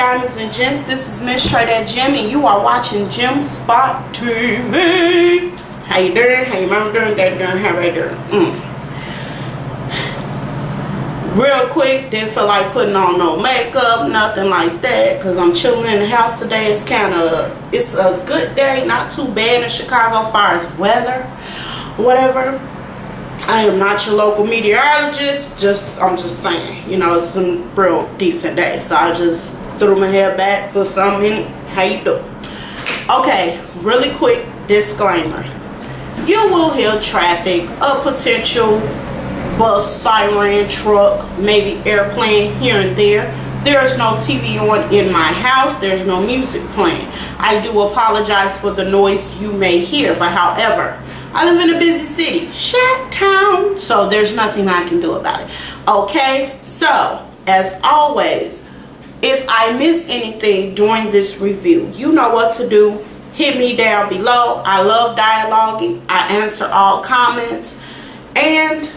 Diamonds and Gents. This is Miss Trey That Gem, and you are watching Gem Spot TV. How you doing? How your mama doing? Dad doing? How they doing? Real quick, didn't feel like putting on no makeup, nothing like that, because I'm chilling in the house today. It's a good day, not too bad in Chicago as far as weather, whatever. I am not your local meteorologist, I'm just saying, you know, it's some real decent day. So I just threw my hair back, put something in it. How you doing? Okay, really quick disclaimer. You will hear traffic, a potential bus, siren, truck, maybe airplane here and there. There's no TV on in my house. There's no music playing. I do apologize for the noise you may hear, but however, I live in a busy city, Chi-Town, so there's nothing I can do about it. Okay, so as always, if I miss anything during this review, you know what to do. Hit me down below. I love dialoguing. I answer all comments, and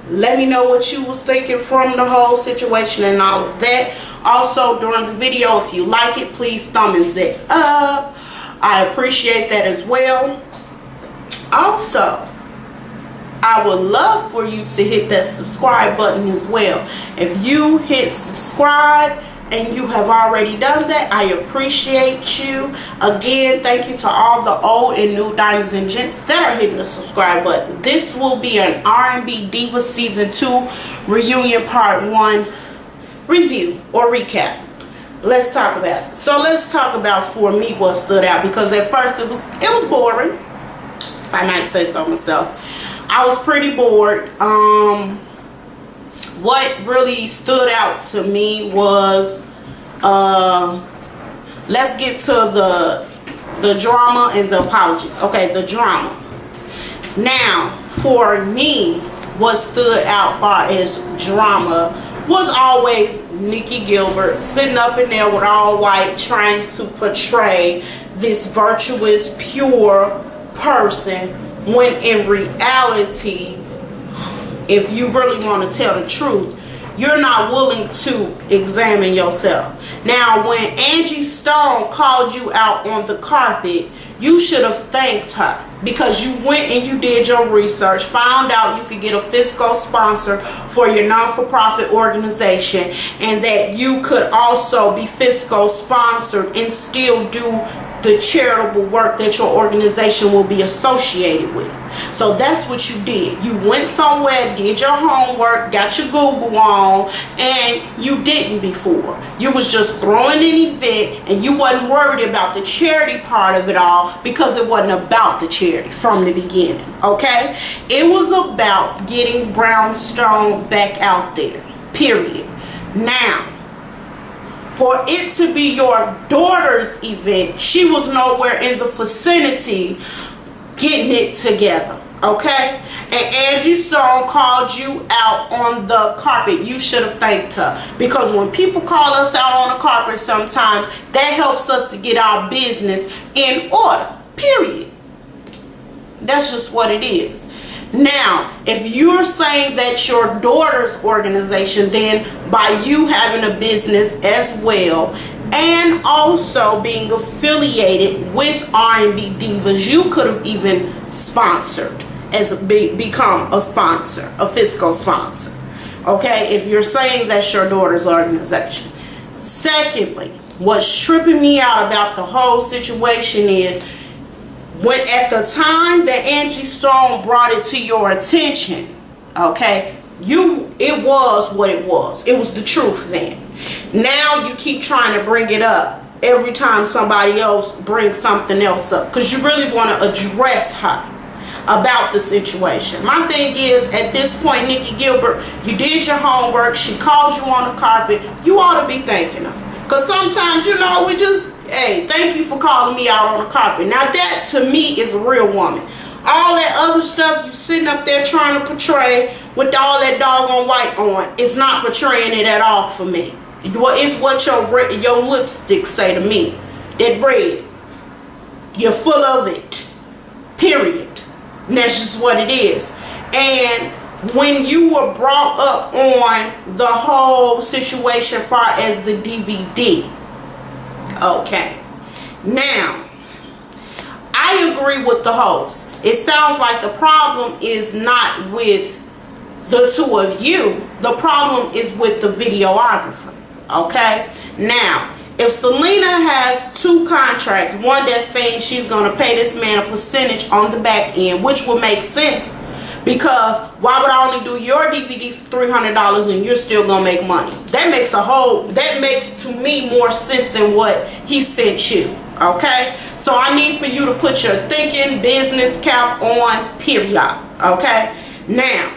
let me know what you was thinking from the whole situation and all of that. Also, during the video, if you like it, please thumbs it up. I appreciate that as well. Also, I would love for you to hit that subscribe button as well. If you hit subscribe and you have already done that, I appreciate you. Again, thank you to all the old and new diamonds and gents that are hitting the subscribe button. This will be an R&B Divas Season 2 Reunion Part 1 review or recap. Let's talk about it. So let's talk about, for me, what stood out, because at first it was boring, if I might say so myself. I was pretty bored. What really stood out to me was, let's get to the drama and the apologies. Okay, the drama. Now, for me, what stood out far as drama was always Nikki Gilbert sitting up in there with all white, trying to portray this virtuous, pure person, when in reality, if you really want to tell the truth, you're not willing to examine yourself. Now, when Angie Stone called you out on the carpet, you should have thanked her, because you went and you did your research, found out you could get a fiscal sponsor for your non-for-profit organization, and that you could also be fiscal sponsored and still do the charitable work that your organization will be associated with. So that's what you did. You went somewhere, did your homework, got your Google on, and you didn't before. You was just throwing an event, and you wasn't worried about the charity part of it all, because it wasn't about the charity from the beginning. Okay, it was about getting Brownstone back out there, period. Now, for it to be your daughter's event, she was nowhere in the vicinity getting it together, okay? And Angie Stone called you out on the carpet. You should have thanked her, because when people call us out on the carpet sometimes, that helps us to get our business in order, period. That's just what it is. Now, if you're saying that your daughter's organization, then by you having a business as well, and also being affiliated with R&B Divas, you could have even sponsored, become a sponsor, a fiscal sponsor. Okay, if you're saying that's your daughter's organization. Secondly, what's tripping me out about the whole situation is, when at the time that Angie Stone brought it to your attention, okay, it was what it was. It was the truth then. Now you keep trying to bring it up every time somebody else brings something else up, because you really want to address her about the situation. My thing is, at this point, Nikki Gilbert, you did your homework. She called you on the carpet. You ought to be thanking her, because sometimes, you know, we just, hey, thank you for calling me out on the carpet. Now that to me is a real woman. All that other stuff you sitting up there trying to portray with all that doggone white on, it's not portraying it at all for me. It's what your lipstick say to me. That bread, you're full of it, period. And that's just what it is. And when you were brought up on the whole situation far as the DVD, Okay. Now, I agree with the host. It sounds like the problem is not with the two of you. The problem is with the videographer. Okay. Now, if Selena has two contracts, one that's saying she's going to pay this man a percentage on the back end, which would make sense, because why would I only do your DVD for $300 and you're still going to make money? That makes to me more sense than what he sent you. Okay, so I need for you to put your thinking business cap on, period. Okay, now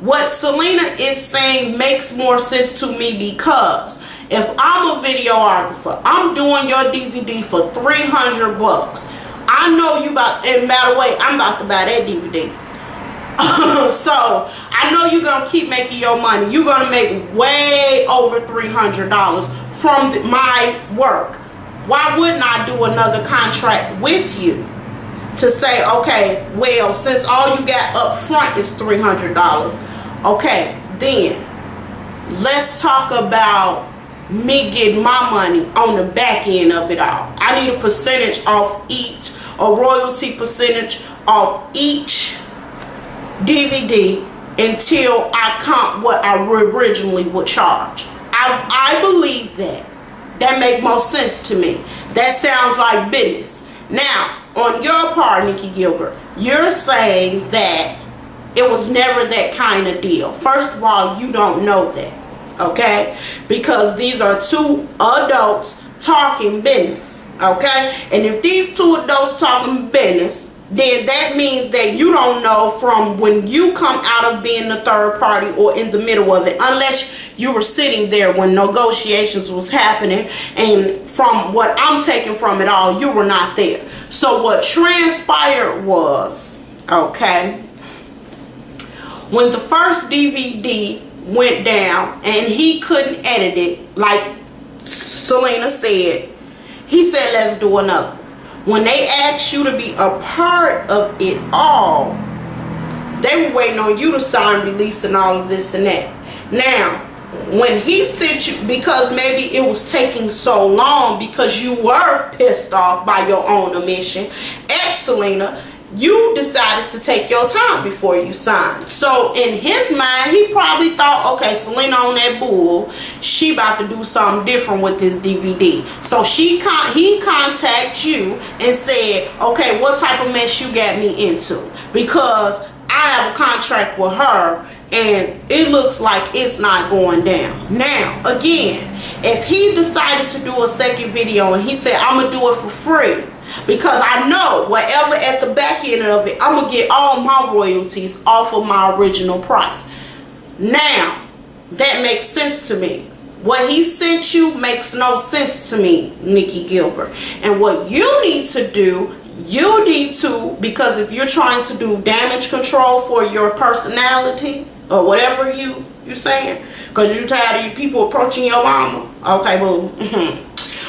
what Selena is saying makes more sense to me, because if I'm a videographer, I'm doing your DVD for $300. I know you about, and by the way, I'm about to buy that DVD. So I know you're gonna keep making your money. You're gonna make way over $300 from my work. Why wouldn't I do another contract with you to say, okay, well, since all you got up front is $300, okay, then let's talk about me getting my money on the back end of it all. I need a percentage off each, a royalty percentage off each DVD until I count what I originally would charge. I believe that. That make more sense to me. That sounds like business. Now, on your part, Nikki Gilbert, you're saying that it was never that kind of deal. First of all, you don't know that, okay? Because these are two adults talking business, okay? And if these two adults talking business, then that means that you don't know from when you come out of being the third party or in the middle of it, unless you were sitting there when negotiations was happening. And from what I'm taking from it all, you were not there. So what transpired was, okay, when the first DVD went down and he couldn't edit it, like Selena said, he said, let's do another. When they asked you to be a part of it all, they were waiting on you to sign release and all of this and that. Now, when he sent you, because maybe it was taking so long because you were pissed off by your own omission at Selena, you decided to take your time before you signed. So in his mind, he probably thought, okay, Selena on that bull, she about to do something different with this DVD. So he contacted you and said, okay, what type of mess you got me into? Because I have a contract with her and it looks like it's not going down. Now, again, if he decided to do a second video and he said, I'm going to do it for free, because I know whatever at the back end of it, I'm going to get all my royalties off of my original price. Now, that makes sense to me. What he sent you makes no sense to me, Nikki Gilbert. And what you need to do, because if you're trying to do damage control for your personality or whatever you're saying, because you're tired of you people approaching your mama, okay, boo.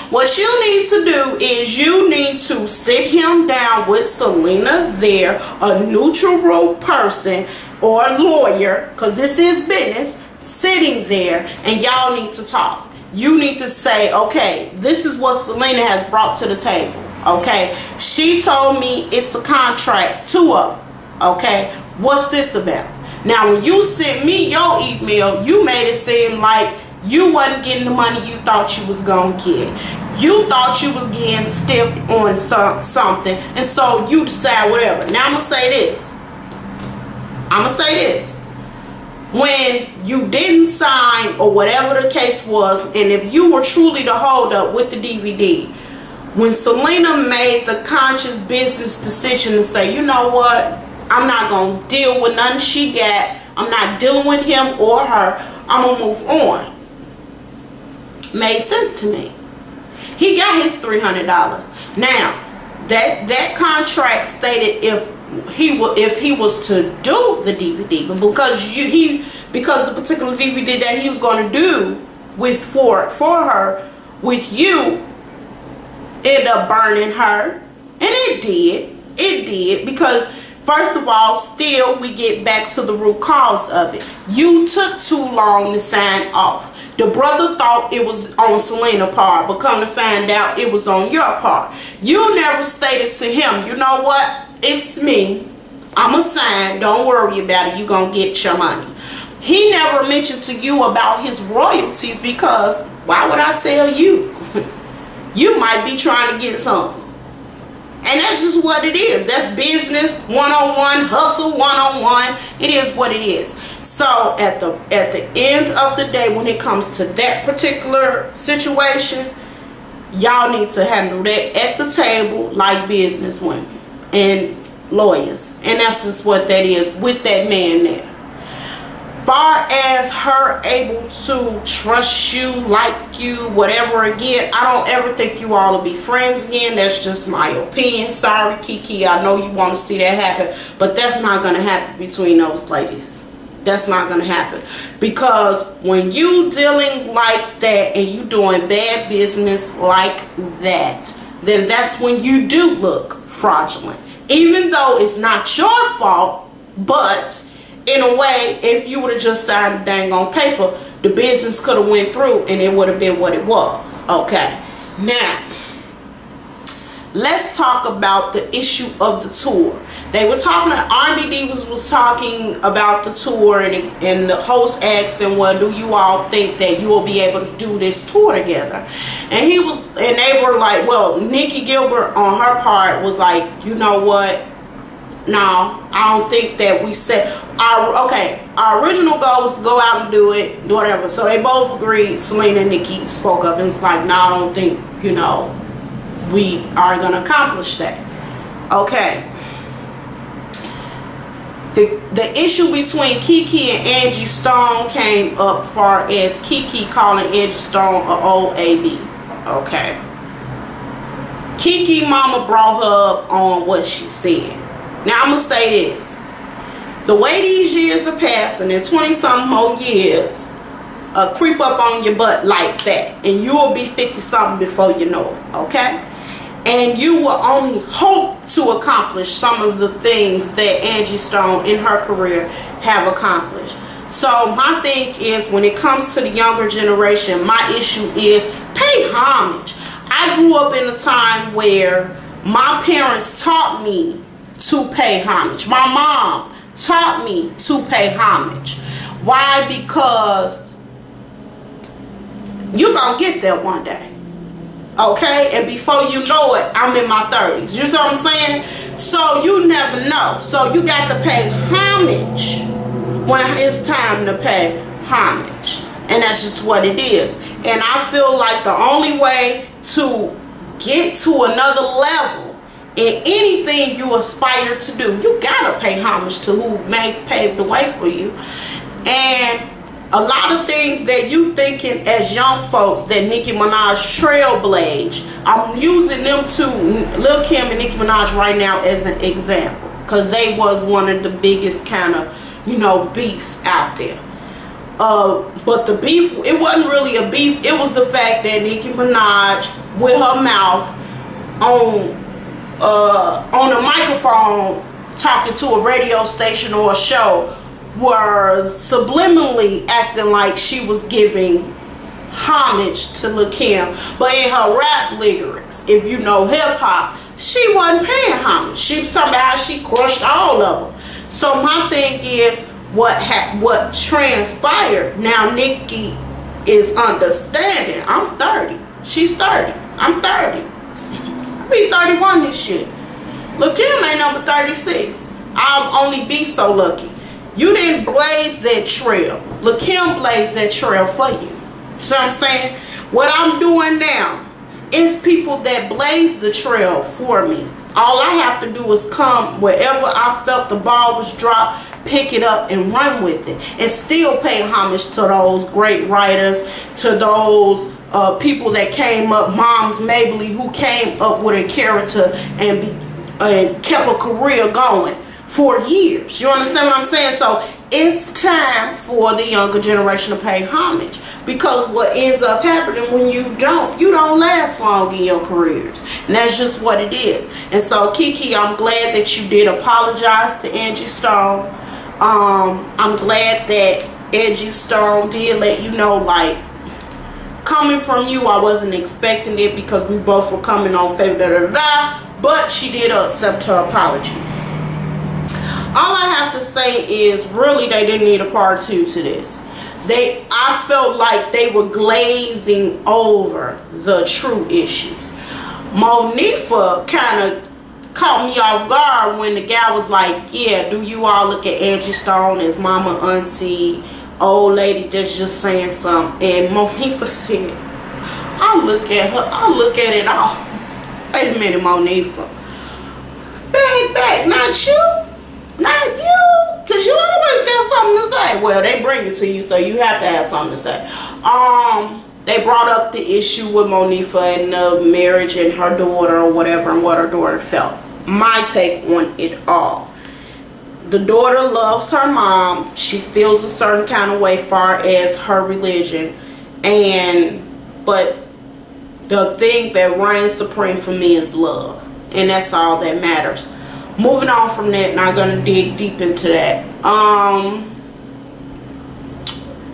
What you need to do is you need to sit him down with Selena there, a neutral person or a lawyer, because this is business, sitting there, and y'all need to talk. You need to say, okay, this is what Selena has brought to the table. Okay, she told me it's a contract, two of them. Okay, what's this about? Now, when you sent me your email, you made it seem like you wasn't getting the money you thought you was gonna get. You thought you was getting stiffed on something, and so you decide whatever. Now I'm gonna say this. When you didn't sign or whatever the case was, and if you were truly the hold up with the DVD, when Selena made the conscious business decision to say, you know what, I'm not gonna deal with nothing she got, I'm not dealing with him or her, I'm gonna move on, made sense to me. He got his $300. Now, that contract stated if he was to do the DVD, but because the particular DVD that he was going to do for her with you ended up burning her, and it did, because first of all, still we get back to the root cause of it. You took too long to sign off. The brother thought it was on Selena's part, but come to find out it was on your part. You never stated to him, you know what, it's me, I'm a sign, don't worry about it, you gonna get your money. He never mentioned to you about his royalties, because why would I tell you? You might be trying to get some. And that's just what it is. That's business 101, hustle 101. It is what it is. So at the end of the day, when it comes to that particular situation, y'all need to handle that at the table like business women and lawyers. And that's just what that is with that man there. Far as her able to trust you, like you, whatever, again, I don't ever think you all will be friends again. That's just my opinion. Sorry, Kiki, I know you want to see that happen, but that's not going to happen between those ladies. That's not going to happen, because when you dealing like that and you doing bad business like that, then that's when you do look fraudulent, even though it's not your fault. But in a way, if you would have just signed the dang on paper, the business could have went through and it would have been what it was. Okay, now let's talk about the issue of the tour. They were talking, R&B Divas was talking about the tour, and the host asked them, well, do you all think that you will be able to do this tour together? And they were like, well, Nikki Gilbert on her part was like, you know what? No, I don't think that we said our original goal was to go out and do it, whatever. So they both agreed. Selena and Nikki spoke up and was like, no, I don't think, you know, we are gonna accomplish that. Okay. The issue between Kiki and Angie Stone came up far as Kiki calling Angie Stone an old AB. Okay. Kiki mama brought her up on what she said. Now, I'm going to say this. The way these years are passing, in 20-something more years, creep up on your butt like that, and you will be 50-something before you know it, okay? And you will only hope to accomplish some of the things that Angie Stone in her career have accomplished. So my thing is, when it comes to the younger generation, my issue is pay homage. I grew up in a time where my parents taught me to pay homage. My mom taught me to pay homage. Why? Because you're gonna get there one day, okay? And before you know it, I'm in my 30s. You see what I'm saying? So you never know. So you got to pay homage when it's time to pay homage. And that's just what it is. And I feel like the only way to get to another level in anything you aspire to do, you gotta pay homage to who paved the way for you. And a lot of things that you thinking as young folks that Nicki Minaj trailblazed, I'm using them two, Lil Kim and Nicki Minaj right now as an example, because they was one of the biggest kind of, you know, beefs out there. But the beef, it wasn't really a beef. It was the fact that Nicki Minaj, with her mouth on a microphone talking to a radio station or a show, was subliminally acting like she was giving homage to Lil Kim, but in her rap lyrics, if you know hip-hop, she wasn't paying homage. She was talking about how she crushed all of them. So my thing is, what transpired, now Nikki is understanding. I'm 30, she's 30, I'm 30. I'll be 31 this year. Lil Kim ain't number 36. I'll only be so lucky. You didn't blaze that trail. Lil Kim blazed that trail for you. See what I'm saying? What I'm doing now is people that blaze the trail for me. All I have to do is come wherever I felt the ball was dropped, pick it up and run with it, and still pay homage to those great writers, to those people that came up, Moms Mabley, who came up with a character and kept a career going for years. You understand what I'm saying? So it's time for the younger generation to pay homage, because what ends up happening when you don't last long in your careers, and that's just what it is. And so Kiki, I'm glad that you did apologize to Angie Stone. I'm glad that Angie Stone did let you know, like, coming from you, I wasn't expecting it because we both were coming on favor, but she did accept her apology. All I have to say is, really, they didn't need a part 2 to this. I felt like they were glazing over the true issues. Monifa kind of caught me off guard when the guy was like, yeah, do you all look at Angie Stone as mama, auntie, old lady that's just saying something? And Monifa said, I look at her, I look at it all. Wait a minute, Monifa. Back, not you. Not you. Because you always got something to say. Well, they bring it to you, so you have to have something to say. They brought up the issue with Monifa and the marriage and her daughter or whatever, and what her daughter felt. My take on it all. The daughter loves her mom. She feels a certain kind of way far as her religion. But the thing that reigns supreme for me is love. And that's all that matters. Moving on from that, not gonna dig deep into that.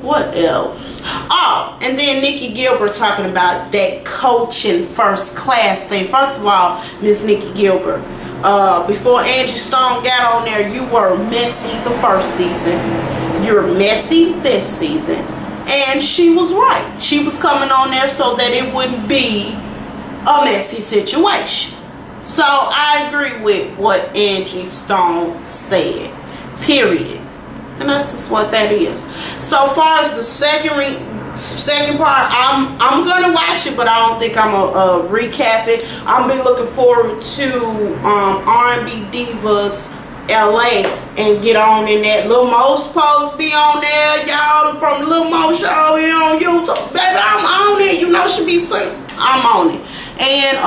What else? Oh, and then Nikki Gilbert talking about that coaching first class thing. First of all, Miss Nikki Gilbert, before Angie Stone got on there, you were messy the first season. You're messy this season. And she was right. She was coming on there so that it wouldn't be a messy situation. So I agree with what Angie Stone said. Period. And that's just what that is. So far as the second part, I'm gonna watch it, but I don't think I'm gonna recap it. I'm be looking forward to R&B Divas LA and get on in that. Lil Mo's supposed to be on there, y'all, from Lil Mo show here on YouTube. Baby, I'm on it. You know she be singing. I'm on it. And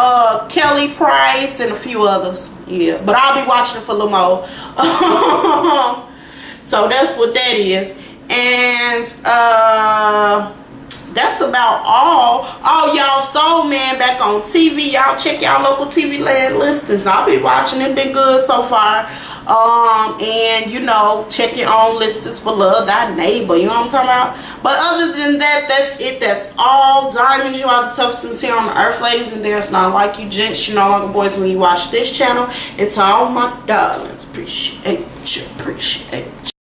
Kelly Price and a few others. Yeah, but I'll be watching it for Lil Mo. So that's what that is. And that's about all. Oh, y'all, Soul Man back on TV. Y'all check y'all local TV land listings. I'll be watching it. Been good so far. And you know, check your own listings for Love Thy Neighbor. You know what I'm talking about? But other than that, that's it. That's all. Diamonds, you are the toughest material on the earth, ladies. And there's not like you gents. You're no longer boys when you watch this channel. It's all my darlings. Appreciate you.